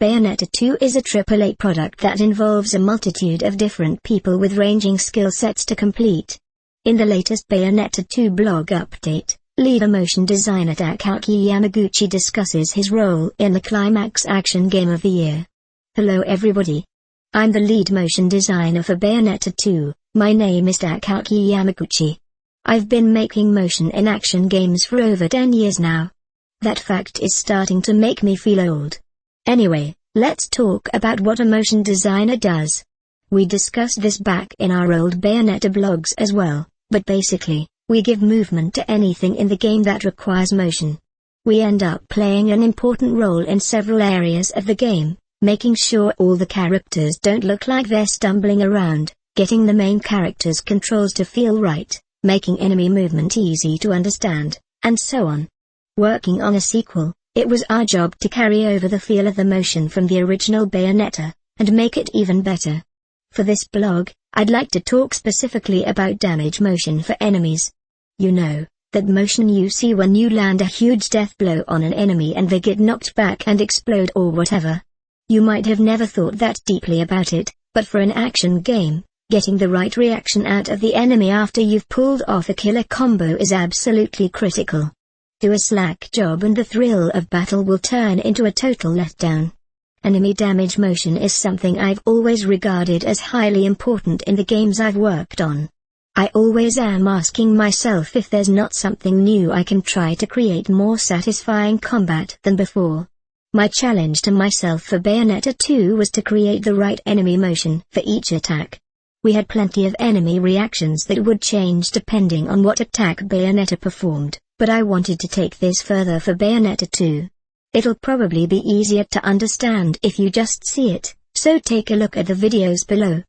Bayonetta 2 is a AAA product that involves a multitude of different people with ranging skill sets to complete. In the latest Bayonetta 2 blog update, lead motion designer Takaaki Yamaguchi discusses his role in the Climax Action Game of the Year. Hello everybody. I'm the lead motion designer for Bayonetta 2, my name is Takaaki Yamaguchi. I've been making motion in action games for over 10 years now. That fact is starting to make me feel old. Anyway, let's talk about what a motion designer does. We discussed this back in our old Bayonetta blogs as well, but basically, we give movement to anything in the game that requires motion. We end up playing an important role in several areas of the game, making sure all the characters don't look like they're stumbling around, getting the main character's controls to feel right, making enemy movement easy to understand, and so on. Working on a sequel, it was our job to carry over the feel of the motion from the original Bayonetta, and make it even better. For this blog, I'd like to talk specifically about damage motion for enemies. You know, that motion you see when you land a huge death blow on an enemy and they get knocked back and explode or whatever. You might have never thought that deeply about it, but for an action game, getting the right reaction out of the enemy after you've pulled off a killer combo is absolutely critical. Do a slack job and the thrill of battle will turn into a total letdown. Enemy damage motion is something I've always regarded as highly important in the games I've worked on. I always am asking myself if there's not something new I can try to create more satisfying combat than before. My challenge to myself for Bayonetta 2 was to create the right enemy motion for each attack. We had plenty of enemy reactions that would change depending on what attack Bayonetta performed, but I wanted to take this further for Bayonetta 2. It'll probably be easier to understand if you just see it, so take a look at the videos below.